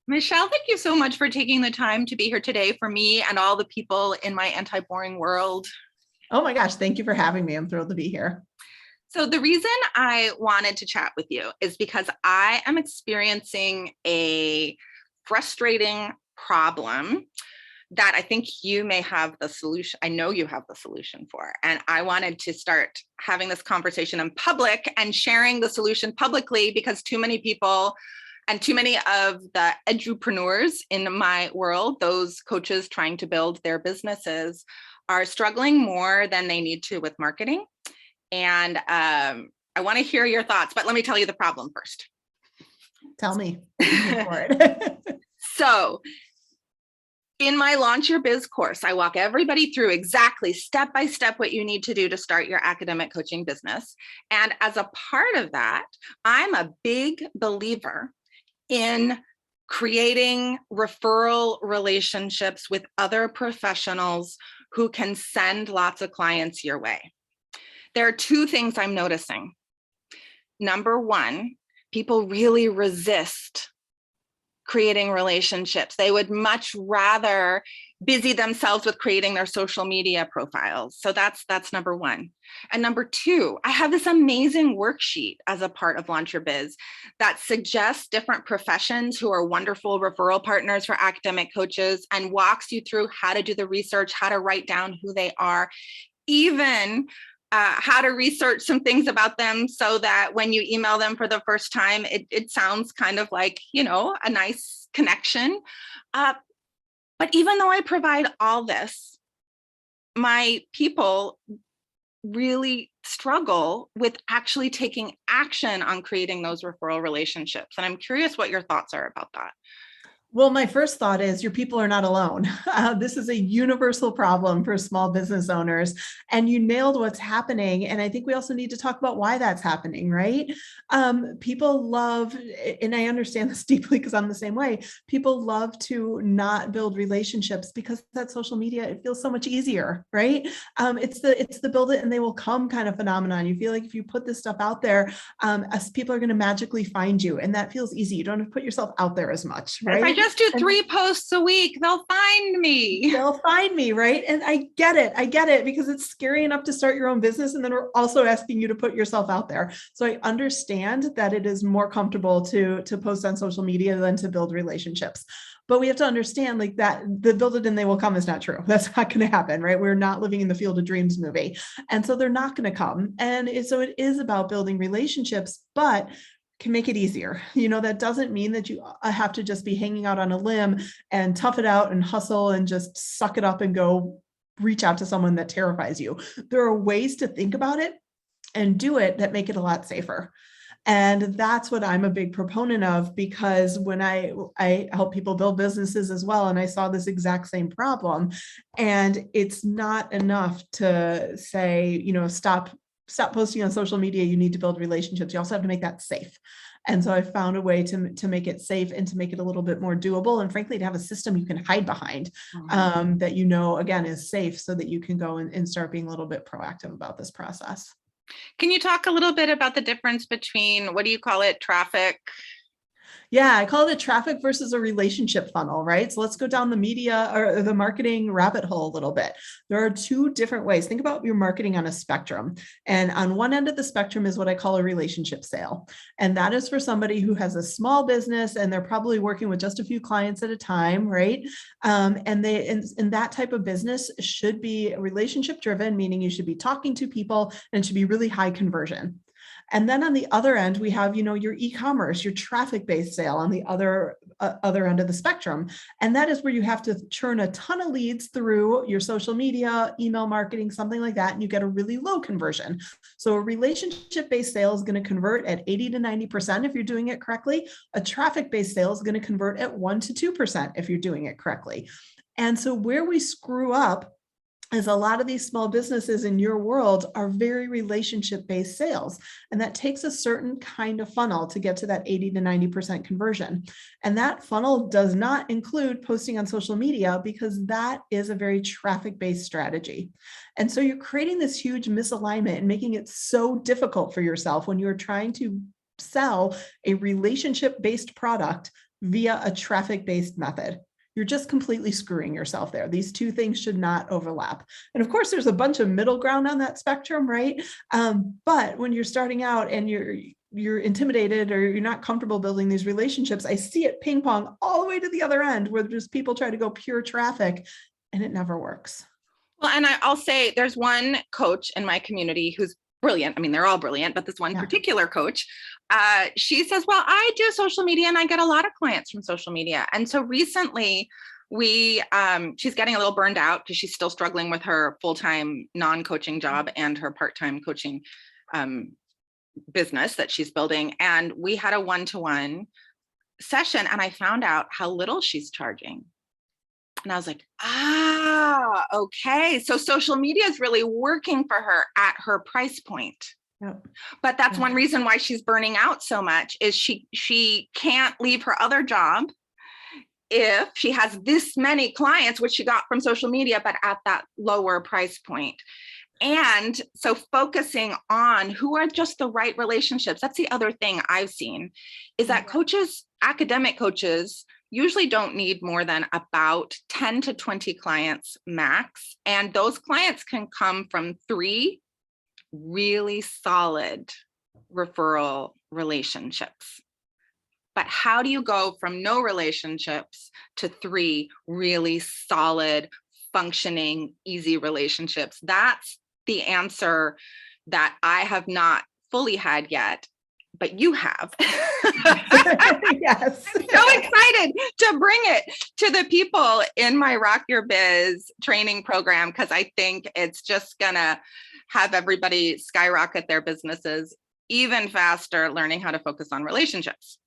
Michelle, thank you so much for taking the time to be here today for me and all the people in my anti-boring world. Oh my gosh, thank you for having me. I'm thrilled to be here. So the reason I wanted to chat with you is because I am experiencing a frustrating problem that I think you may have the solution. I know you have the solution for. And I wanted to start having this conversation in public and sharing the solution publicly because too many people and too many of the edupreneurs in my world, those coaches trying to build their businesses, are struggling more than they need to with marketing. And I want to hear your thoughts, but let me tell you the problem first. Tell me. For it. So in my Launch Your Biz course, I walk everybody through exactly step by step what you need to do to start your academic coaching business. And as a part of that, I'm a big believer in creating referral relationships with other professionals who can send lots of clients your way. There are two things I'm noticing. Number one, people really resist creating relationships. They would much rather busy themselves with creating their social media profiles. So that's number one. And number two, I have this amazing worksheet as a part of Launch Your Biz that suggests different professions who are wonderful referral partners for academic coaches and walks you through how to do the research, how to write down who they are, even how to research some things about them so that when you email them for the first time, it sounds kind of like, a nice connection. But even though I provide all this, my people really struggle with actually taking action on creating those referral relationships. And I'm curious what your thoughts are about that. Well, my first thought is your people are not alone. This is a universal problem for small business owners, and you nailed what's happening. And I think we also need to talk about why that's happening, right? People love, and I understand this deeply because I'm the same way. People love to not build relationships because that social media, it feels so much easier, right? It's the build it and they will come kind of phenomenon. You feel like if you put this stuff out there, as people are going to magically find you, and that feels easy. You don't have to put yourself out there as much, right? If I just do 3 posts a week, they'll find me. They'll find me, right? And I get it because it's scary enough to start your own business. And then we're also asking you to put yourself out there. So I understand that it is more comfortable to post on social media than to build relationships. But we have to understand like that the build it and they will come is not true. That's not going to happen, right? We're not living in the Field of Dreams movie. And so they're not going to come. And so it is about building relationships, but can make it easier. That doesn't mean that you have to just be hanging out on a limb and tough it out and hustle and just suck it up and go reach out to someone that terrifies you. There are ways to think about it and do it that make it a lot safer. And that's what I'm a big proponent of, because when I help people build businesses as well, and I saw this exact same problem, and it's not enough to say, stop posting on social media. You need to build relationships. You also have to make that safe. And so I found a way to make it safe and to make it a little bit more doable. And frankly, to have a system you can hide behind that, again, is safe so that you can go and start being a little bit proactive about this process. Can you talk a little bit about the difference between, what do you call it, traffic? Yeah, I call it a traffic versus a relationship funnel, right? So let's go down the media or the marketing rabbit hole a little bit. There are two different ways. Think about your marketing on a spectrum. And on one end of the spectrum is what I call a relationship sale. And that is for somebody who has a small business and they're probably working with just a few clients at a time, right? And that type of business should be relationship driven, meaning you should be talking to people and it should be really high conversion. And then on the other end, we have, your e-commerce, your traffic-based sale on the other end of the spectrum. And that is where you have to churn a ton of leads through your social media, email marketing, something like that, and you get a really low conversion. So a relationship-based sale is going to convert at 80 to 90% if you're doing it correctly. A traffic-based sale is going to convert at 1 to 2% if you're doing it correctly. And so where we screw up is a lot of these small businesses in your world are very relationship-based sales. And that takes a certain kind of funnel to get to that 80 to 90% conversion. And that funnel does not include posting on social media because that is a very traffic-based strategy. And so you're creating this huge misalignment and making it so difficult for yourself when you're trying to sell a relationship-based product via a traffic-based method. You're just completely screwing yourself there. These two things should not overlap. And of course, there's a bunch of middle ground on that spectrum, right? But when you're starting out and you're intimidated or you're not comfortable building these relationships, I see it ping pong all the way to the other end where just people try to go pure traffic and it never works. Well, and I'll say there's one coach in my community who's brilliant. I mean, they're all brilliant, but this one particular coach, she says, well, I do social media and I get a lot of clients from social media. And so recently she's getting a little burned out because she's still struggling with her full-time non-coaching job and her part-time coaching business that she's building. And we had a one-to-one session and I found out how little she's charging. And I was like, okay. So social media is really working for her at her price point. Yep. But that's one reason why she's burning out so much is she can't leave her other job if she has this many clients, which she got from social media, but at that lower price point. And so focusing on who are just the right relationships. That's the other thing I've seen is that coaches, academic coaches, usually don't need more than about 10 to 20 clients max. And those clients can come from 3 really solid referral relationships. But how do you go from no relationships to 3 really solid, functioning, easy relationships? That's the answer that I have not fully had yet, but you have. Yes. I'm so excited to bring it to the people in my Rock Your Biz training program, because I think it's just gonna have everybody skyrocket their businesses even faster, learning how to focus on relationships.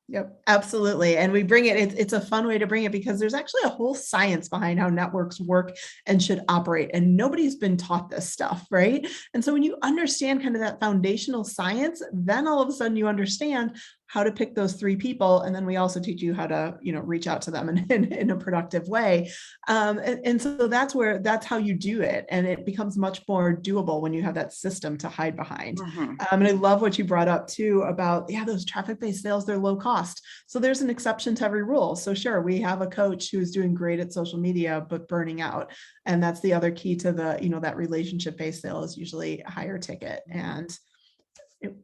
Yep, absolutely. And we bring it's a fun way to bring it because there's actually a whole science behind how networks work and should operate. And nobody's been taught this stuff, right? And so when you understand kind of that foundational science, then all of a sudden you understand how to pick those 3 people. And then we also teach you how to, reach out to them in a productive way. And so that's how you do it. And it becomes much more doable when you have that system to hide behind. And I love what you brought up too about, those traffic-based sales, they're low cost. So there's an exception to every rule. So sure, we have a coach who's doing great at social media, but burning out. And that's the other key to the, that relationship-based sale is usually a higher ticket. And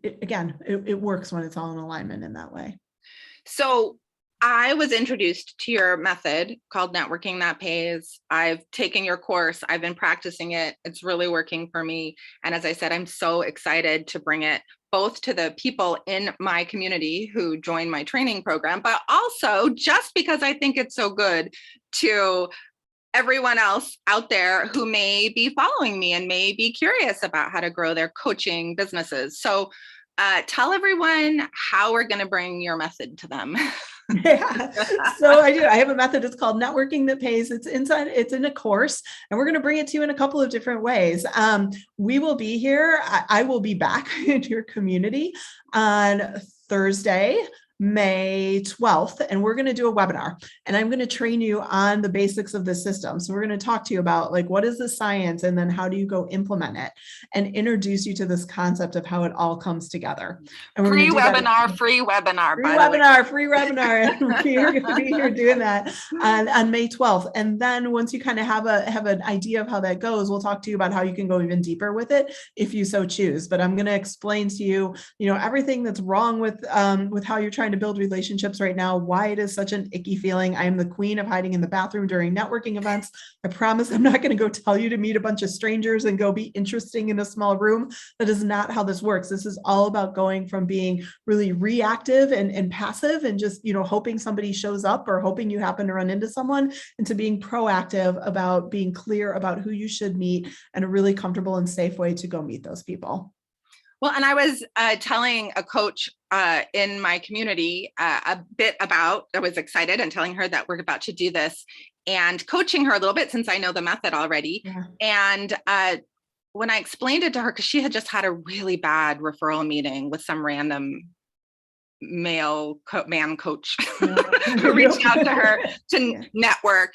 it works when it's all in alignment in that way. So I was introduced to your method called Networking That Pays. I've taken your course. I've been practicing it. It's really working for me. And as I said, I'm so excited to bring it both to the people in my community who join my training program, but also just because I think it's so good to everyone else out there who may be following me and may be curious about how to grow their coaching businesses. So tell everyone how we're going to bring your method to them. Yeah. So I do. I have a method. It's called Networking That Pays. It's in a course, and we're going to bring it to you in a couple of different ways. We will be here. I will be back in your community on Thursday, May 12th, and we're going to do a webinar, and I'm going to train you on the basics of the system. So we're going to talk to you about what is the science, and then how do you go implement it, and introduce you to this concept of how it all comes together. And free webinar. You're going to be here doing that on May 12th. And then once you kind of have an idea of how that goes, we'll talk to you about how you can go even deeper with it if you so choose. But I'm going to explain to you, everything that's wrong with how you're trying to build relationships right now, why it is such an icky feeling. I am the queen of hiding in the bathroom during networking events. I promise I'm not going to go tell you to meet a bunch of strangers and go be interesting in a small room. That is not how this works. This is all about going from being really reactive and passive and just, hoping somebody shows up or hoping you happen to run into someone, into being proactive about being clear about who you should meet and a really comfortable and safe way to go meet those people. Well, and I was telling a coach in my community a bit about, I was excited and telling her that we're about to do this and coaching her a little bit since I know the method already. Yeah. And when I explained it to her, because she had just had a really bad referral meeting with some random male man coach who reached out to her to network.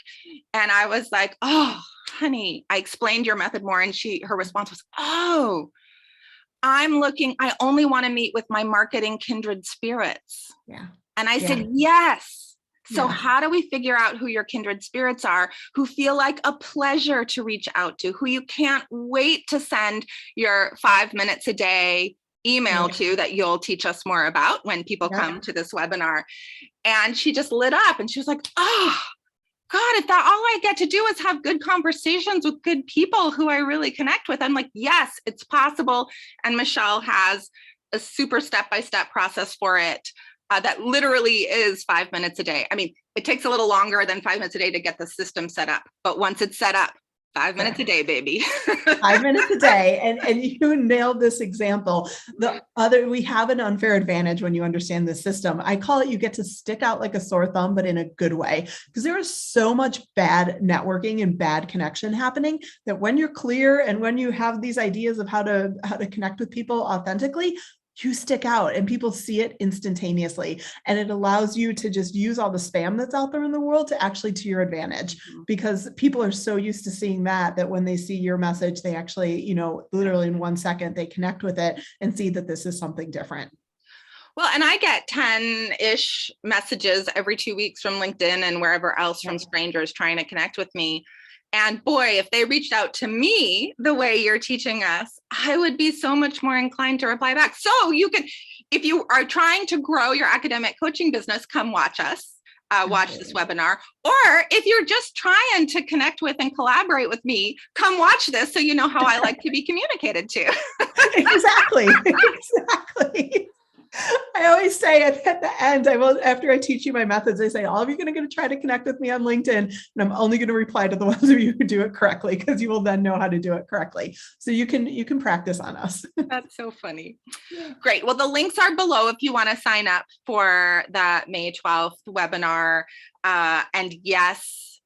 And I was like, oh, honey, I explained your method more. And her response was, oh, I only want to meet with my marketing kindred spirits. Yeah. And I Yeah. said, yes. So Yeah. how do we figure out who your kindred spirits are, who feel like a pleasure to reach out to, who you can't wait to send your 5 minutes a day email to, that you'll teach us more about when people come to this webinar? And she just lit up and she was like, oh, God, if that all I get to do is have good conversations with good people who I really connect with. I'm like, yes, it's possible. And Michelle has a super step-by-step process for it that literally is 5 minutes a day. I mean, it takes a little longer than 5 minutes a day to get the system set up, but once it's set up, 5 minutes a day, baby. 5 minutes a day. And you nailed this example. We have an unfair advantage when you understand the system. I call it, you get to stick out like a sore thumb, but in a good way, because there is so much bad networking and bad connection happening that when you're clear and when you have these ideas of how to connect with people authentically, you stick out and people see it instantaneously. And it allows you to just use all the spam that's out there in the world to actually to your advantage, because people are so used to seeing that when they see your message, they actually, literally in 1 second, they connect with it and see that this is something different. Well, and I get 10-ish messages every 2 weeks from LinkedIn and wherever else from strangers trying to connect with me. And boy, if they reached out to me the way you're teaching us, I would be so much more inclined to reply back. So you can, if you are trying to grow your academic coaching business, come watch us, watch this webinar. Or if you're just trying to connect with and collaborate with me, come watch this so you know how I like to be communicated to. Exactly. Exactly. I always say at the end, after I teach you my methods, I say, all of you are going to try to connect with me on LinkedIn, and I'm only going to reply to the ones of you who do it correctly, because you will then know how to do it correctly. So you can practice on us. That's so funny. Great. Well, the links are below if you want to sign up for the May 12th webinar. And yes,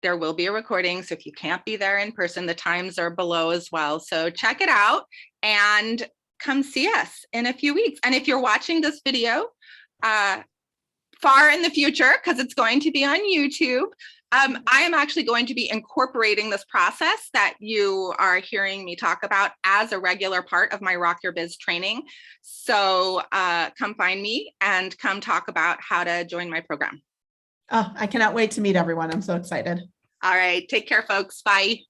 there will be a recording. So if you can't be there in person, the times are below as well. So check it out and come see us in a few weeks. And if you're watching this video far in the future, because it's going to be on YouTube, I am actually going to be incorporating this process that you are hearing me talk about as a regular part of my Rock Your Biz training. So come find me and come talk about how to join my program. Oh, I cannot wait to meet everyone. I'm so excited. All right. Take care, folks. Bye.